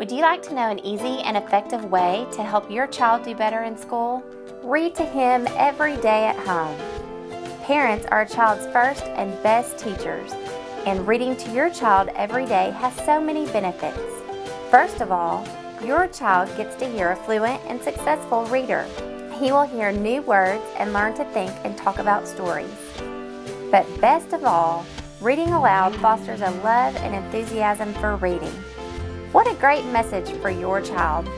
Would you like to know an easy and effective way to help your child do better in school? Read to him every day at home. Parents are a child's first and best teachers, and reading to your child every day has so many benefits. First of all, your child gets to hear a fluent and successful reader. He will hear new words and learn to think and talk about stories. But best of all, reading aloud fosters a love and enthusiasm for reading. What a great message for your child.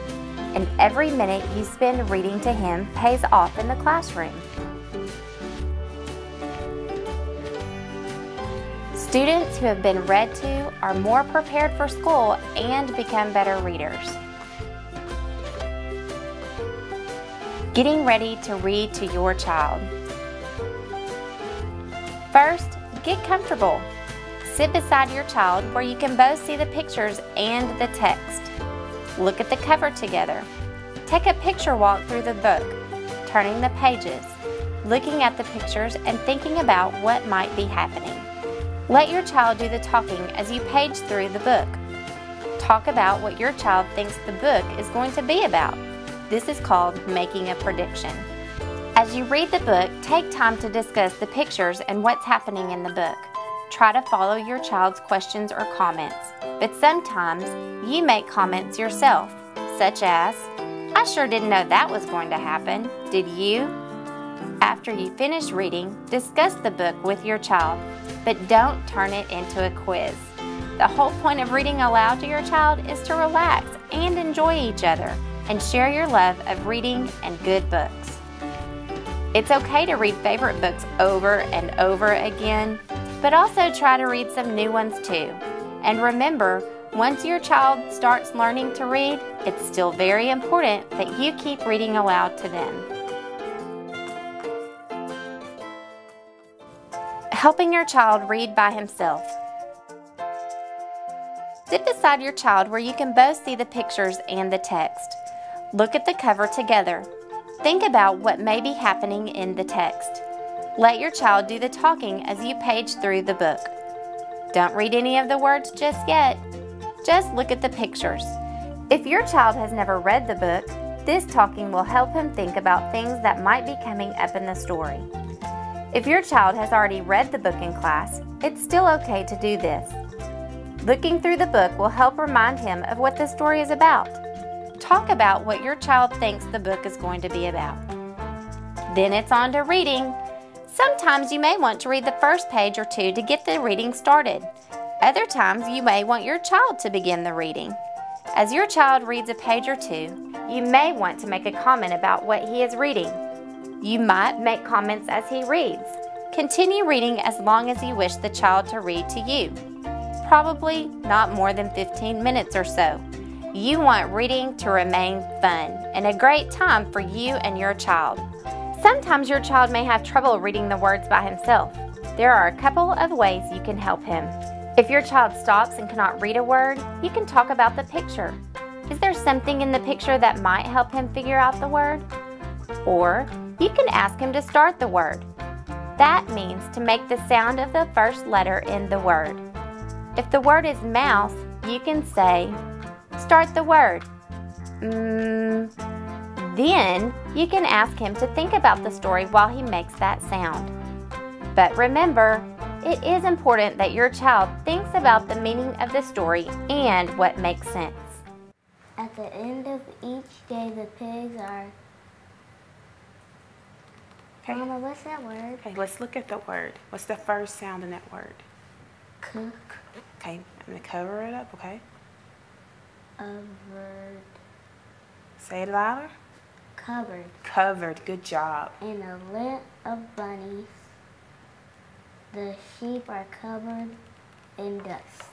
And every minute you spend reading to him pays off in the classroom. Students who have been read to are more prepared for school and become better readers. Getting ready to read to your child. First, get comfortable. Sit beside your child where you can both see the pictures and the text. Look at the cover together. Take a picture walk through the book, turning the pages, looking at the pictures and thinking about what might be happening. Let your child do the talking as you page through the book. Talk about what your child thinks the book is going to be about. This is called making a prediction. As you read the book, take time to discuss the pictures and what's happening in the book. Try to follow your child's questions or comments, but sometimes you make comments yourself, such as, "I sure didn't know that was going to happen. Did you?" After you finish reading, discuss the book with your child, but don't turn it into a quiz. The whole point of reading aloud to your child is to relax and enjoy each other and share your love of reading and good books. It's okay to read favorite books over and over again, but also try to read some new ones too. And remember, once your child starts learning to read, it's still very important that you keep reading aloud to them. Helping your child read by himself. Sit beside your child where you can both see the pictures and the text. Look at the cover together. Think about what may be happening in the text. Let your child do the talking as you page through the book. Don't read any of the words just yet. Just look at the pictures. If your child has never read the book, this talking will help him think about things that might be coming up in the story. If your child has already read the book in class, it's still okay to do this. Looking through the book will help remind him of what the story is about. Talk about what your child thinks the book is going to be about. Then it's on to reading. Sometimes you may want to read the first page or two to get the reading started. Other times you may want your child to begin the reading. As your child reads a page or two, you may want to make a comment about what he is reading. You might make comments as he reads. Continue reading as long as you wish the child to read to you. Probably not more than 15 minutes or so. You want reading to remain fun and a great time for you and your child. Sometimes your child may have trouble reading the words by himself. There are a couple of ways you can help him. If your child stops and cannot read a word, you can talk about the picture. Is there something in the picture that might help him figure out the word? Or you can ask him to start the word. That means to make the sound of the first letter in the word. If the word is mouse, you can say, "Start the word." Then you can ask him to think about the story while he makes that sound. But remember, it is important that your child thinks about the meaning of the story and what makes sense. At the end of each day, the pigs are... Okay. Mama, what's that word? Okay, let's look at the word. What's the first sound in that word? Cook. Okay, I'm going to cover it up, okay? Covered. Say it louder. Covered. Covered, good job. In a lint of bunnies, the sheep are covered in dust.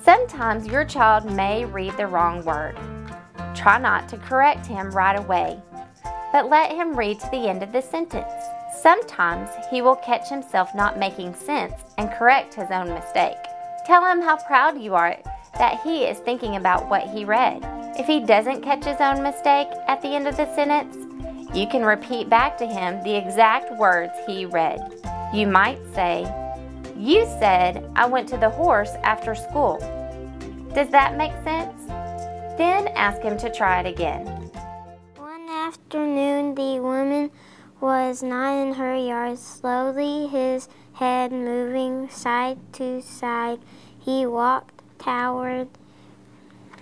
Sometimes your child may read the wrong word. Try not to correct him right away, but let him read to the end of the sentence. Sometimes he will catch himself not making sense and correct his own mistake. Tell him how proud you are that he is thinking about what he read. If he doesn't catch his own mistake at the end of the sentence, you can repeat back to him the exact words he read. You might say, "You said I went to the horse after school." Does that make sense? Then ask him to try it again. One afternoon, the woman was not in her yard. Slowly, his head moving side to side, he walked toward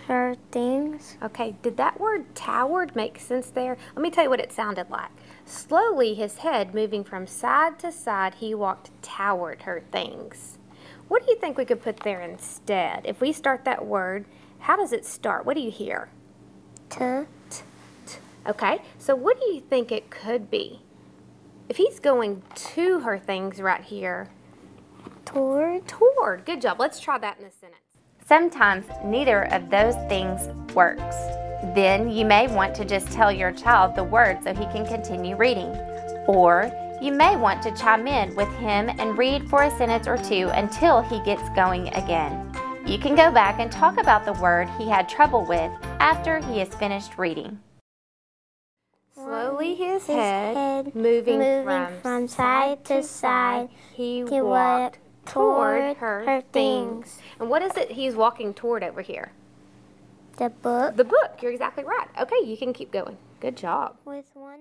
her things. Okay, did that word towered make sense there? Let me tell you what it sounded like. Slowly, his head moving from side to side, he walked toward her things. What do you think we could put there instead? If we start that word, how does it start? What do you hear? To. Okay, so what do you think it could be? If he's going to her things right here. Toward. Toward. Good job. Let's try that in a sentence. Sometimes neither of those things works. Then you may want to just tell your child the word so he can continue reading. Or you may want to chime in with him and read for a sentence or two until he gets going again. You can go back and talk about the word he had trouble with after he has finished reading. Slowly his head moving from side to side, he walked toward her things. And what is it he's walking toward over here? The book. The book. You're exactly right. Okay, you can keep going. Good job. With one.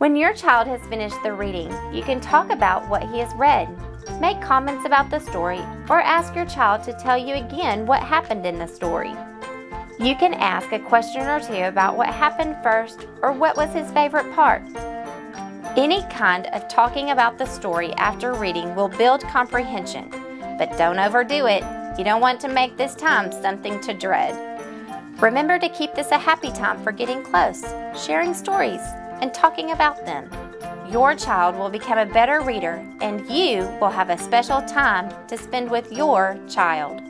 When your child has finished the reading, you can talk about what he has read. Make comments about the story or ask your child to tell you again what happened in the story. You can ask a question or two about what happened first or what was his favorite part. Any kind of talking about the story after reading will build comprehension, but don't overdo it. You don't want to make this time something to dread. Remember to keep this a happy time for getting close, sharing stories, and talking about them. Your child will become a better reader, and you will have a special time to spend with your child.